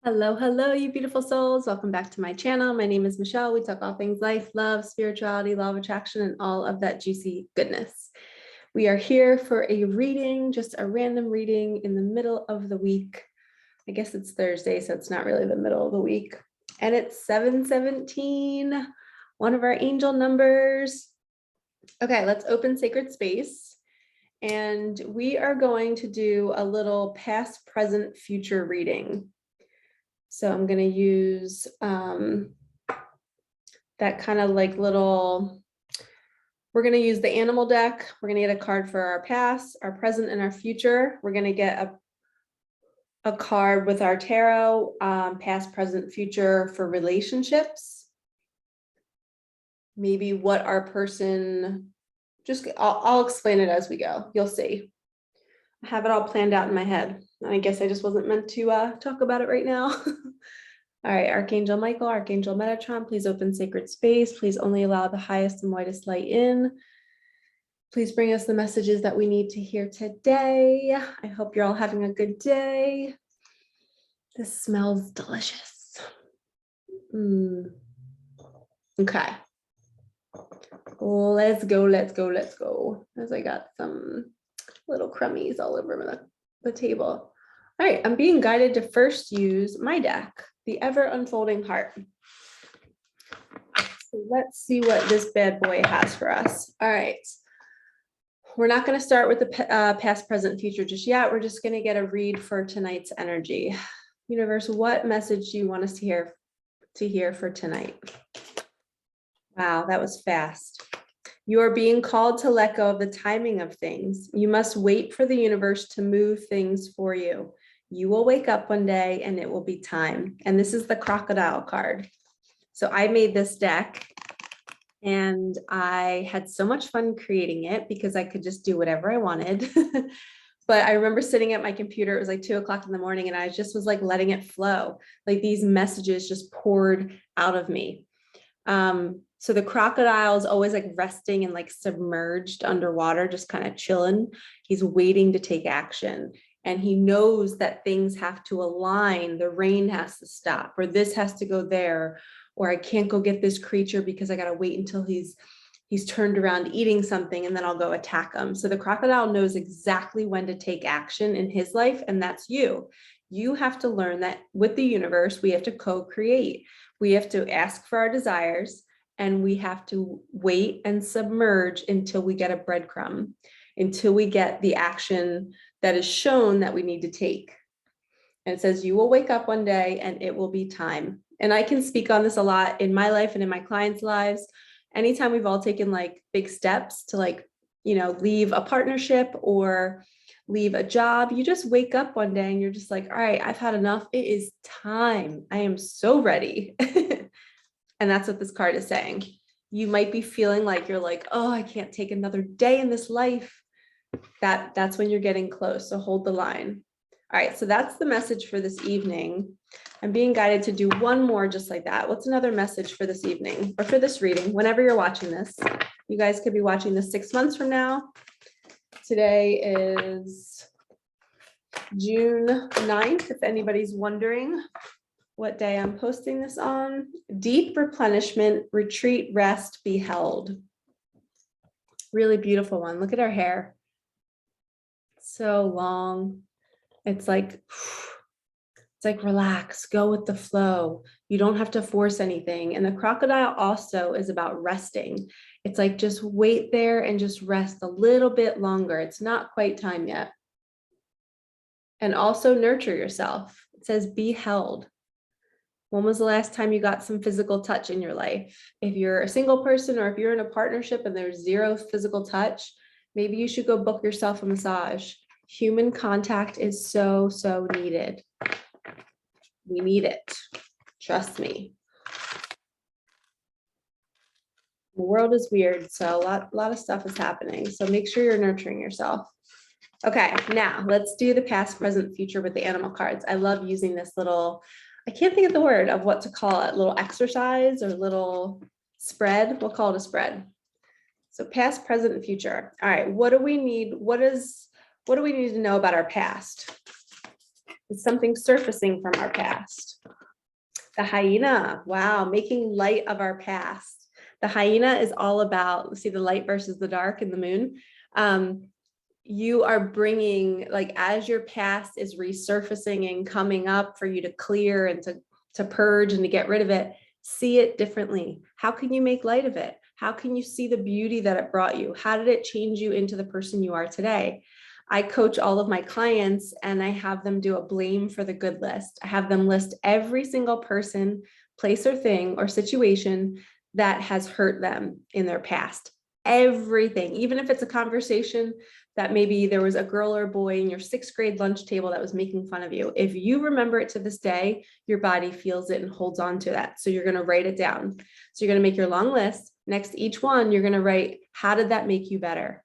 Hello, hello, you beautiful souls. Welcome back to my channel. My name is Michelle. We talk all things life, love, spirituality, law of attraction, and all of that juicy goodness. We are here for a reading, just a random reading in the middle of the week. I guess it's Thursday, so it's not really the middle of the week. And it's 7/17, one of our angel numbers. Okay, let's open sacred space. And we are going to do a little past, present, future reading. So I'm going to use that kind of like little, we're going to use the animal deck. We're going to get a card for our past, our present, and our future. We're going to get a card with our tarot, past, present, future for relationships. Maybe what our person, I'll explain it as we go. You'll see. I have it all planned out in my head. I guess I just wasn't meant to talk about it right now. All right, Archangel Michael, Archangel Metatron, please open sacred space. Please only allow the highest and whitest light in. Please bring us the messages that we need to hear today. I hope you're all having a good day. This smells delicious. Okay. Let's go, let's go, let's go. As I got some little crummies all over the table. All right, I'm being guided to first use my deck, the Ever Unfolding Heart. So let's see what this bad boy has for us. All right, we're not going to start with the past, present, future just yet. We're just going to get a read for tonight's energy. Universe, what message do you want us to hear for tonight? Wow, that was fast. You are being called to let go of the timing of things. You must wait for the universe to move things for you. You will wake up one day and it will be time. And this is the crocodile card. So I made this deck and I had so much fun creating it because I could just do whatever I wanted. But I remember sitting at my computer, it was like 2 o'clock in the morning, and I just was like letting it flow. Like these messages just poured out of me. So the crocodile is always like resting and like submerged underwater, just kind of chilling. He's waiting to take action. And he knows that things have to align. The rain has to stop, or this has to go there, or I can't go get this creature because I got to wait until he's turned around eating something and then I'll go attack him. So the crocodile knows exactly when to take action in his life. And that's you. You have to learn that with the universe, we have to co-create. We have to ask for our desires, and we have to wait and submerge until we get a breadcrumb, until we get the action that is shown that we need to take. And it says, you will wake up one day and it will be time. And I can speak on this a lot in my life and in my clients' lives. Anytime we've all taken like big steps to like, leave a partnership or leave a job, you just wake up one day and you're just like, all right, I've had enough. It is time. I am so ready. And that's what this card is saying. You might be feeling like you're like, oh, I can't take another day in this life. That's when you're getting close. So hold the line. All right, so that's the message for this evening. I'm being guided to do one more just like that. What's another message for this evening or for this reading? Whenever you're watching this, you guys could be watching this 6 months from now. Today is June 9th, if anybody's wondering what day I'm posting this on. Deep replenishment, retreat, rest, be held. Really beautiful one. Look at our hair. So long. It's like relax, go with the flow. You don't have to force anything. And the crocodile also is about resting. It's like just wait there and just rest a little bit longer. It's not quite time yet. And also nurture yourself. It says be held. When was the last time you got some physical touch in your life? If you're a single person or if you're in a partnership and there's zero physical touch, maybe you should go book yourself a massage. Human contact is so, so needed. We need it. Trust me. The world is weird, so a lot of stuff is happening. So make sure you're nurturing yourself. Okay, now let's do the past, present, future with the animal cards. I love using this little, I can't think of the word of what to call it, little exercise or little spread. We'll call it a spread. So past, present, and future. All right, what do we need? What do we need to know about our past? Is something surfacing from our past? The hyena, wow, making light of our past. The hyena is all about, see the light versus the dark and the moon. You are bringing, like, as your past is resurfacing and coming up for you to clear and to purge and to get rid of it, see it differently. How can you make light of it? How can you see the beauty that it brought you? How did it change you into the person you are today? I coach all of my clients and I have them do a blame for the good list. I have them list every single person, place or thing or situation that has hurt them in their past. Everything, even if it's a conversation that maybe there was a girl or a boy in your 6th grade lunch table that was making fun of you. If you remember it to this day, your body feels it and holds on to that. So you're going to write it down. So you're going to make your long list. Next to each one, you're going to write, how did that make you better?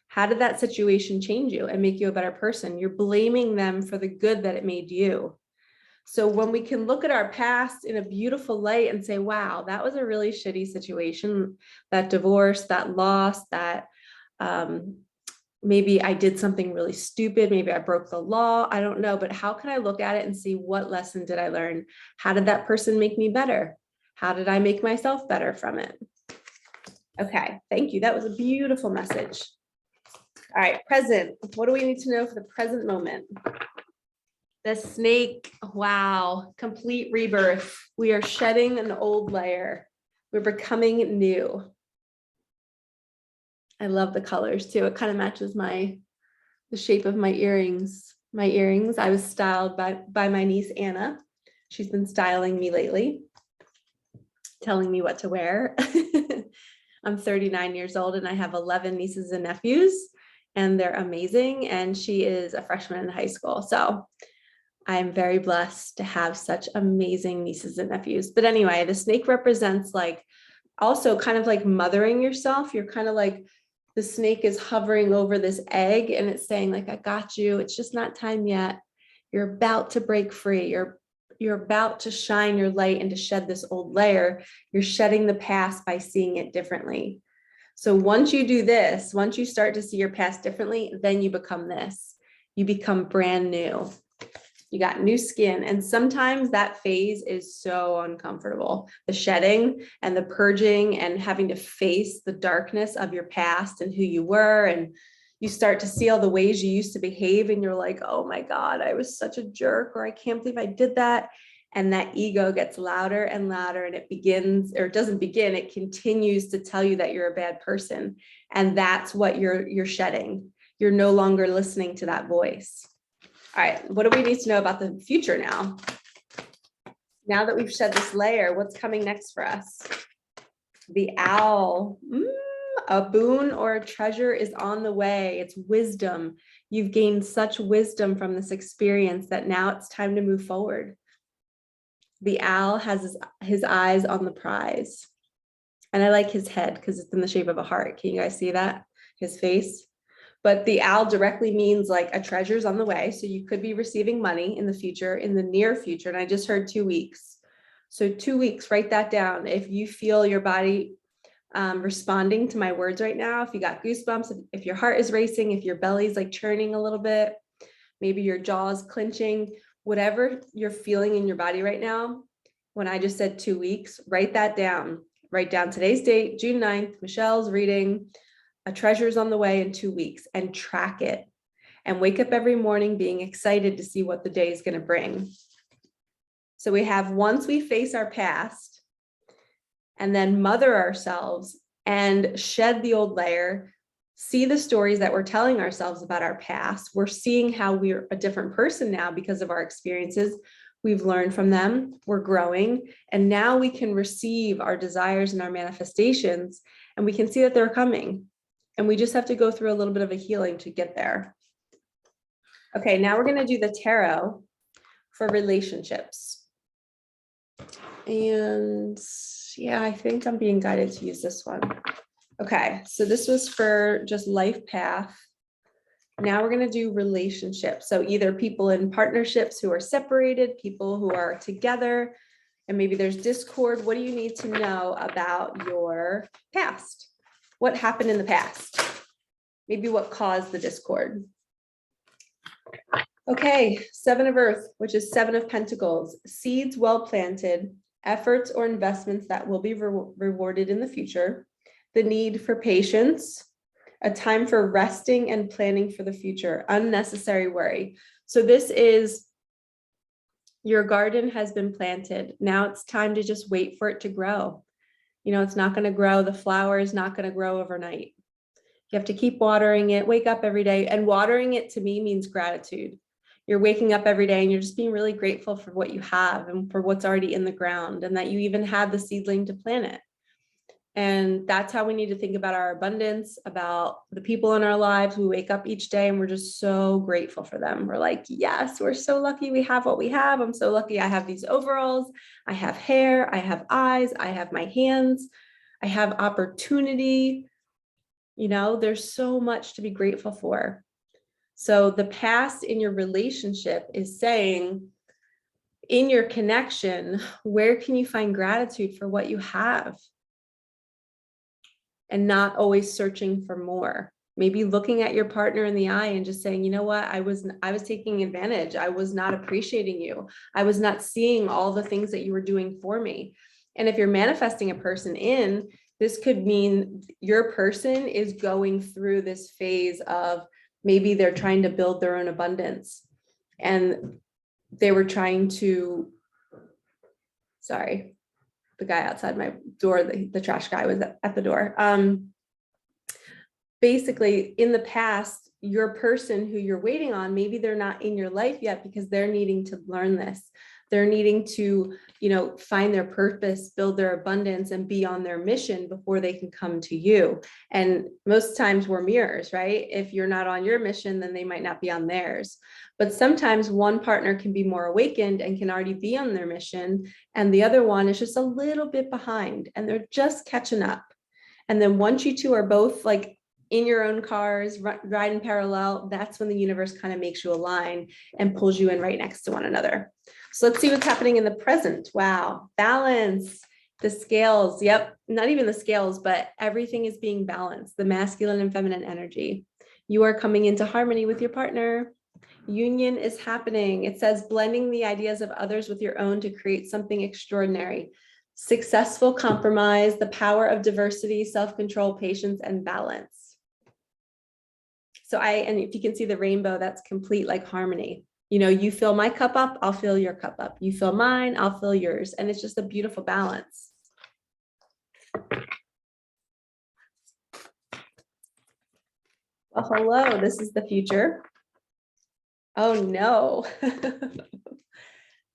How did that situation change you and make you a better person? You're blaming them for the good that it made you. So when we can look at our past in a beautiful light and say, wow, that was a really shitty situation, that divorce, that loss, that maybe I did something really stupid. Maybe I broke the law. I don't know, but how can I look at it and see what lesson did I learn? How did that person make me better? How did I make myself better from it? Okay, thank you. That was a beautiful message. All right, present. What do we need to know for the present moment? The snake, wow, complete rebirth. We are shedding an old layer. We're becoming new. I love the colors too. It kind of matches the shape of my earrings. My earrings, I was styled by my niece, Anna. She's been styling me lately, telling me what to wear. I'm 39 years old and I have 11 nieces and nephews and they're amazing. And she is a freshman in high school. So I'm very blessed to have such amazing nieces and nephews. But anyway, the snake represents like also kind of like mothering yourself. You're kind of like, the snake is hovering over this egg and it's saying like, I got you. It's just not time yet. You're about to break free. You're about to shine your light and to shed this old layer. You're shedding the past by seeing it differently. So once you do this, once you start to see your past differently, then you become this. You become brand new. You got new skin. And sometimes that phase is so uncomfortable. The shedding and the purging and having to face the darkness of your past and who you were. And you start to see all the ways you used to behave and you're like, oh my God, I was such a jerk, or I can't believe I did that. And that ego gets louder and louder and it begins, or it doesn't begin, it continues to tell you that you're a bad person. And that's what you're shedding. You're no longer listening to that voice. All right, what do we need to know about the future now? Now that we've shed this layer, what's coming next for us? The owl. A boon or a treasure is on the way. It's wisdom. You've gained such wisdom from this experience that now it's time to move forward. The owl has his eyes on the prize. And I like his head because it's in the shape of a heart. Can you guys see that? His face. But the owl directly means like a treasure's on the way. So you could be receiving money in the future, in the near future. And I just heard 2 weeks. So 2 weeks, write that down. If you feel your body responding to my words right now, if you got goosebumps, if your heart is racing, if your belly's like churning a little bit, maybe your jaw's clenching, whatever you're feeling in your body right now, when I just said 2 weeks, write that down. Write down today's date, June 9th, Michelle's reading, a treasure's on the way in 2 weeks, and track it. And wake up every morning being excited to see what the day is going to bring. So we have, once we face our past, and then mother ourselves and shed the old layer, see the stories that we're telling ourselves about our past. We're seeing how we're a different person now because of our experiences. We've learned from them, we're growing, and now we can receive our desires and our manifestations, and we can see that they're coming. And we just have to go through a little bit of a healing to get there. Okay, now we're going to do the tarot for relationships. And yeah, I think I'm being guided to use this one. Okay, so this was for just life path. Now we're going to do relationships. So either people in partnerships who are separated, people who are together, and maybe there's discord. What do you need to know about your past? What happened in the past? Maybe what caused the discord? Okay, 7 of Earth, which is 7 of Pentacles, seeds well planted, efforts or investments that will be rewarded in the future, the need for patience, a time for resting and planning for the future, unnecessary worry. So this is your garden has been planted. Now it's time to just wait for it to grow. You know, it's not going to grow. The flower is not going to grow overnight. You have to keep watering it, wake up every day. And watering it to me means gratitude. You're waking up every day and you're just being really grateful for what you have and for what's already in the ground and that you even had the seedling to plant it. And that's how we need to think about our abundance, about the people in our lives. We wake up each day and we're just so grateful for them. We're like, yes, we're so lucky we have what we have. I'm so lucky I have these overalls. I have hair. I have eyes. I have my hands. I have opportunity. You know, there's so much to be grateful for. So the past in your relationship is saying, in your connection, where can you find gratitude for what you have? And not always searching for more. Maybe looking at your partner in the eye and just saying, you know what, I was taking advantage. I was not appreciating you. I was not seeing all the things that you were doing for me. And if you're manifesting a person in, this could mean your person is going through this phase of maybe they're trying to build their own abundance. And they were trying to, sorry, the guy outside my door, the trash guy was at the door. Basically, in the past, your person who you're waiting on, maybe they're not in your life yet because they're needing to learn this. They're needing to, you know, find their purpose, build their abundance, and be on their mission before they can come to you. And most times we're mirrors, right? If you're not on your mission, then they might not be on theirs. But sometimes one partner can be more awakened and can already be on their mission, and the other one is just a little bit behind and they're just catching up. And then once you two are both like in your own cars, riding parallel, that's when the universe kind of makes you align and pulls you in right next to one another. So let's see what's happening in the present. Wow, balance, the scales. Yep, not even the scales, but everything is being balanced, the masculine and feminine energy. You are coming into harmony with your partner. Union is happening. It says blending the ideas of others with your own to create something extraordinary. Successful compromise, the power of diversity, self-control, patience, and balance. So and if you can see the rainbow, that's complete like harmony. You know, you fill my cup up, I'll fill your cup up. You fill mine, I'll fill yours. And it's just a beautiful balance. Well, hello, this is the future. Oh no.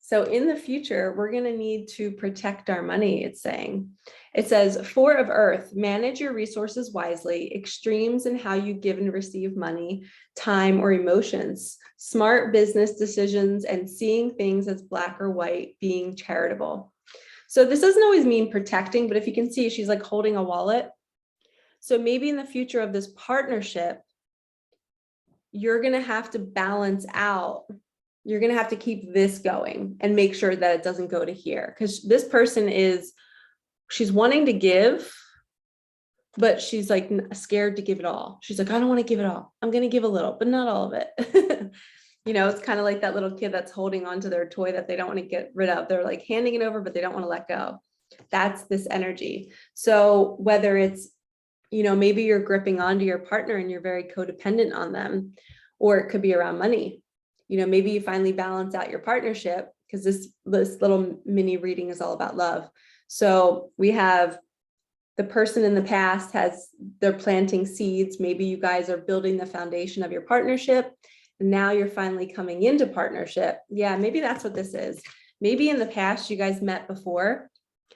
So in the future, we're going to need to protect our money, it's saying. It says, 4 of Earth, manage your resources wisely, extremes in how you give and receive money, time, or emotions, smart business decisions, and seeing things as black or white, being charitable. So this doesn't always mean protecting, but if you can see, she's like holding a wallet. So maybe in the future of this partnership, you're going to have to balance out. You're going to have to keep this going and make sure that it doesn't go to here, because this person she's wanting to give, but she's like scared to give it all. She's like, I don't want to give it all. I'm going to give a little, but not all of it. You know, it's kind of like that little kid that's holding on to their toy that they don't want to get rid of. They're like handing it over, but they don't want to let go. That's this energy. So whether it's, you know, maybe you're gripping onto your partner and you're very codependent on them, or it could be around money. You know, maybe you finally balance out your partnership, because this little mini reading is all about love. So we have the person in the past they're planting seeds. Maybe you guys are building the foundation of your partnership. And now you're finally coming into partnership. Yeah, maybe that's what this is. Maybe in the past you guys met before.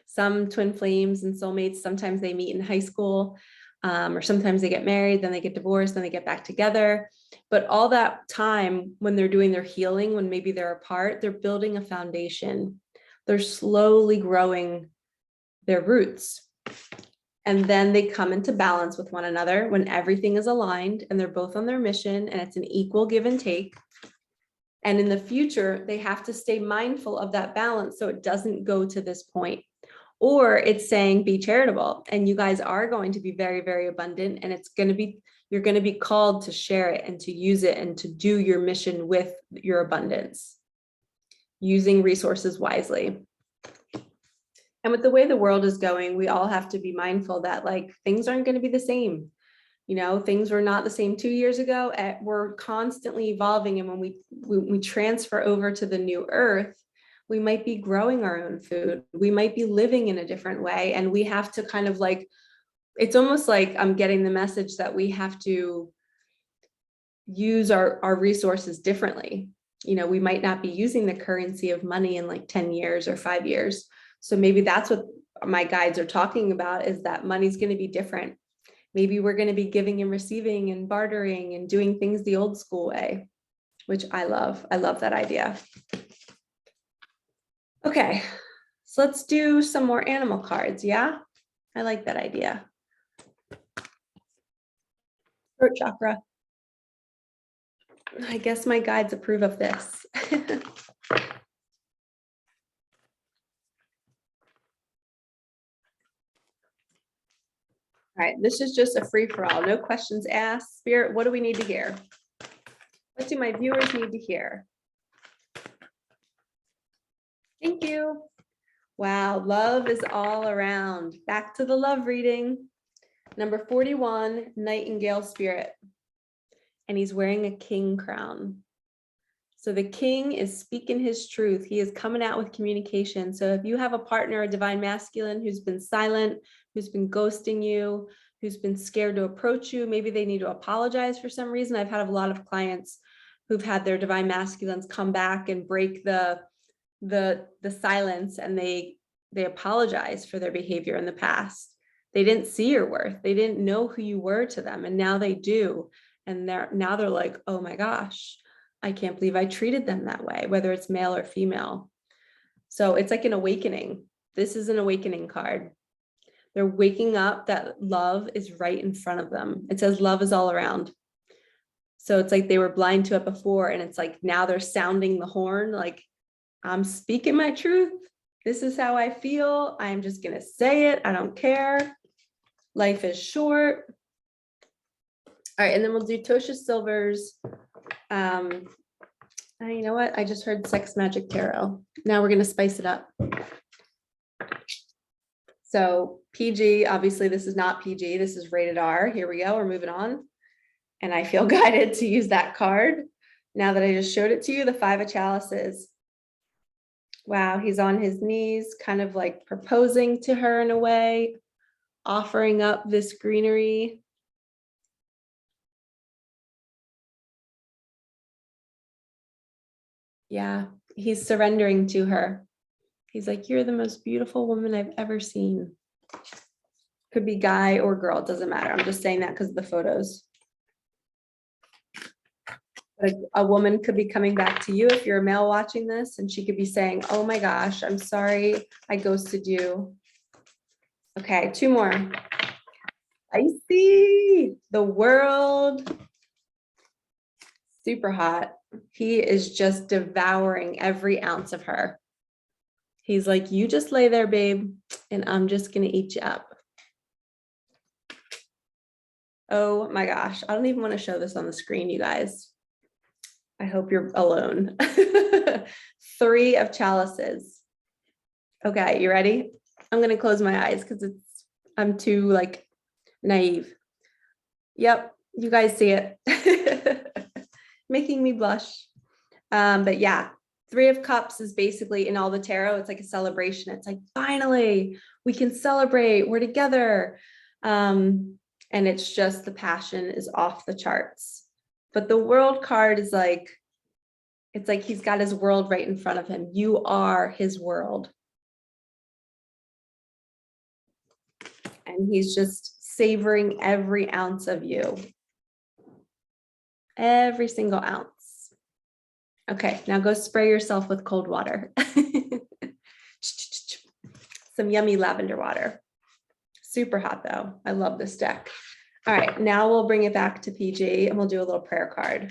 Some twin flames and soulmates, sometimes they meet in high school, or sometimes they get married, then they get divorced, then they get back together. But all that time when they're doing their healing, when maybe they're apart, they're building a foundation. They're slowly growing their roots. And then they come into balance with one another when everything is aligned and they're both on their mission and it's an equal give and take. And in the future, they have to stay mindful of that balance so it doesn't go to this point. Or it's saying be charitable, and you guys are going to be very, very abundant, and it's going to be You're going to be called to share it and to use it and to do your mission with your abundance, using resources wisely. And with the way the world is going, we all have to be mindful that like things aren't going to be the same. You know, things were not the same 2 years ago. We're constantly evolving. And when we transfer over to the new earth, we might be growing our own food. We might be living in a different way. And we have to kind of like, it's almost like I'm getting the message that we have to use our resources differently. You know, we might not be using the currency of money in like 10 years or 5 years. So maybe that's what my guides are talking about, is that money's going to be different. Maybe we're going to be giving and receiving and bartering and doing things the old school way, which I love. I love that idea. Okay, so let's do some more animal cards. Yeah, I like that idea. Throat chakra. I guess my guides approve of this. All right, this is just a free-for-all, no questions asked. Spirit, what do we need to hear? What do my viewers need to hear? Thank you. Wow, love is all around. Back to the love reading. Number 41, Nightingale Spirit. And he's wearing a king crown. So the king is speaking his truth. He is coming out with communication. So if you have a partner, a divine masculine, who's been silent, who's been ghosting you, who's been scared to approach you, maybe they need to apologize for some reason. I've had a lot of clients who've had their divine masculines come back and break the silence, and they apologize for their behavior in the past. They didn't see your worth. They didn't know who you were to them, and now they do. And now they're like, oh my gosh, I can't believe I treated them that way, whether it's male or female. So it's like an awakening. This is an awakening card. They're waking up that love is right in front of them. It says love is all around. So it's like they were blind to it before, and it's like now they're sounding the horn, like, I'm speaking my truth. This is how I feel. I'm just going to say it. I don't care. Life is short. All right, and then we'll do Tosha Silver's. You know what? I just heard Sex Magic Tarot. Now we're going to spice it up. So PG, obviously this is not PG. This is rated R. Here we go. We're moving on. And I feel guided to use that card. Now that I just showed it to you, the Five of Chalices. Wow, he's on his knees, kind of like proposing to her in a way, offering up this greenery. Yeah, he's surrendering to her. He's like, you're the most beautiful woman I've ever seen. Could be guy or girl, it doesn't matter. I'm just saying that because of the photos. Like a woman could be coming back to you if you're a male watching this, and she could be saying, oh my gosh, I'm sorry I ghosted you. Okay, two more. I see the world. Super hot. He is just devouring every ounce of her. He's like, you just lay there, babe, and I'm just going to eat you up. Oh my gosh. I don't even want to show this on the screen, you guys. I hope you're alone. Three of Chalices. Okay, you ready? I'm going to close my eyes because I'm too like naive. Yep, you guys see it. Making me blush. But yeah, Three of Cups is basically in all the tarot. It's like a celebration. It's like, finally, we can celebrate. We're together. And it's just the passion is off the charts. But the World card is like, it's like he's got his world right in front of him. You are his world. And he's just savoring every ounce of you. Every single ounce. Okay, now go spray yourself with cold water. Some yummy lavender water. Super hot though. I love this deck. All right, now we'll bring it back to PG and we'll do a little prayer card.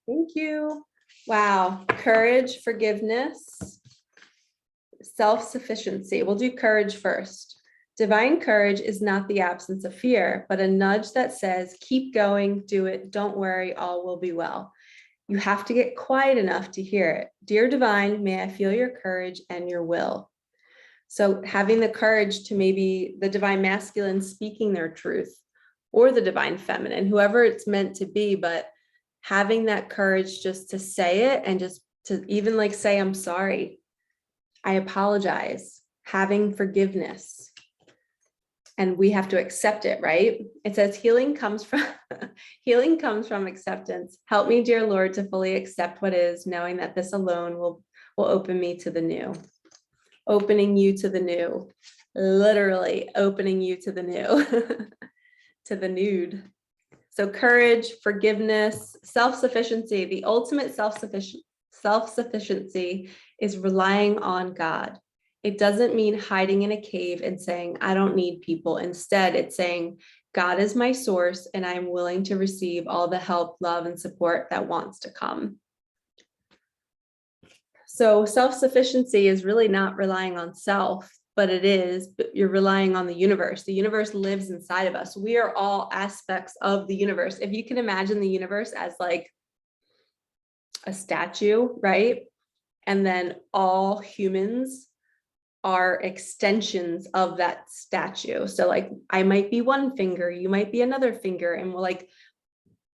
Thank you. Wow, courage, forgiveness, self-sufficiency. We'll do courage first. Divine courage is not the absence of fear, but a nudge that says, keep going, do it, don't worry, all will be well. You have to get quiet enough to hear it. Dear divine, may I feel your courage and your will. So having the courage to maybe the divine masculine speaking their truth, or the divine feminine, whoever it's meant to be, but having that courage just to say it and just to even like say, I'm sorry, I apologize, having forgiveness. And we have to accept it, right? It says healing comes from acceptance. Help me, dear Lord, to fully accept what is, knowing that this alone will open me to the new. Opening you to the new, literally opening you to the new, to the nude. So courage, forgiveness, self-sufficiency, the ultimate self-sufficiency is relying on God. It doesn't mean hiding in a cave and saying, I don't need people. Instead, it's saying, God is my source and I'm willing to receive all the help, love, and support that wants to come. So self-sufficiency is really not relying on self, but you're relying on the universe. The universe lives inside of us. We are all aspects of the universe. If you can imagine the universe as like a statue, right? And then all humans are extensions of that statue. So like I might be one finger, you might be another finger, and we're like,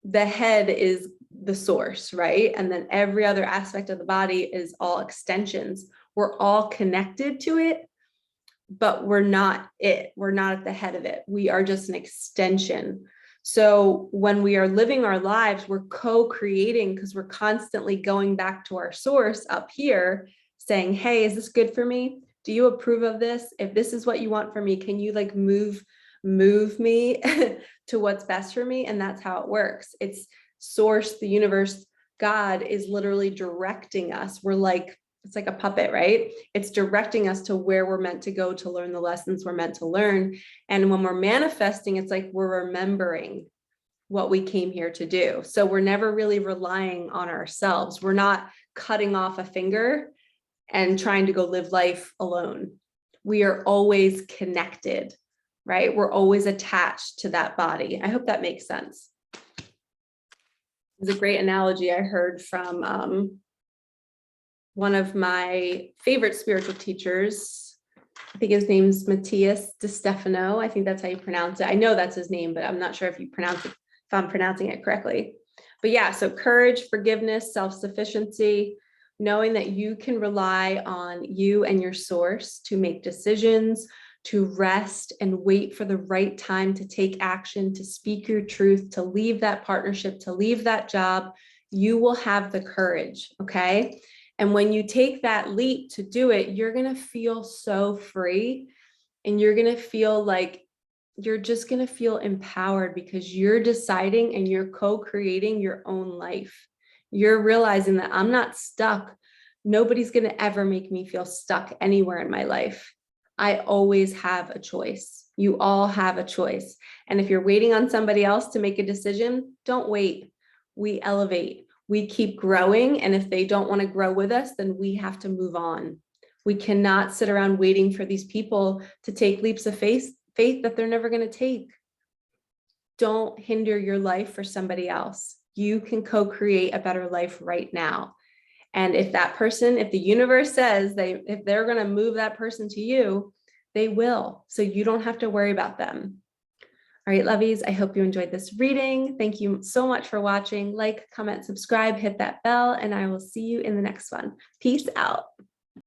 the head is the source, right? And then every other aspect of the body is all extensions. We're all connected to it, but we're not it. We're not at the head of it. We are just an extension. So when we are living our lives, we're co-creating because we're constantly going back to our source up here saying, hey, is this good for me? Do you approve of this? If this is what you want for me, can you like move me to what's best for me? And that's how it works. It's source, the universe, God is literally directing us. It's like a puppet, right? It's directing us to where we're meant to go to learn the lessons we're meant to learn. And when we're manifesting, it's like we're remembering what we came here to do. So we're never really relying on ourselves. We're not cutting off a finger and trying to go live life alone. We are always connected, right? We're always attached to that body. I hope that makes sense. It's a great analogy I heard from one of my favorite spiritual teachers. I think his name's Matthias De Stefano. I think that's how you pronounce it. I know that's his name, but I'm not sure if I'm pronouncing it correctly. But yeah, so courage, forgiveness, self-sufficiency, knowing that you can rely on you and your source to make decisions, to rest and wait for the right time to take action, to speak your truth, to leave that partnership, to leave that job. You will have the courage, okay? And when you take that leap to do it, you're going to feel so free, and you're going to feel like you're just going to feel empowered because you're deciding and you're co-creating your own life. You're realizing that I'm not stuck. Nobody's going to ever make me feel stuck anywhere in my life. I always have a choice. You all have a choice. And if you're waiting on somebody else to make a decision, don't wait. We elevate. We keep growing. And if they don't want to grow with us, then we have to move on. We cannot sit around waiting for these people to take leaps of faith that they're never going to take. Don't hinder your life for somebody else. You can co-create a better life right now. And if the universe says if they're going to move that person to you, they will. So you don't have to worry about them. All right, lovies, I hope you enjoyed this reading. Thank you so much for watching. Like, comment, subscribe, hit that bell, and I will see you in the next one. Peace out.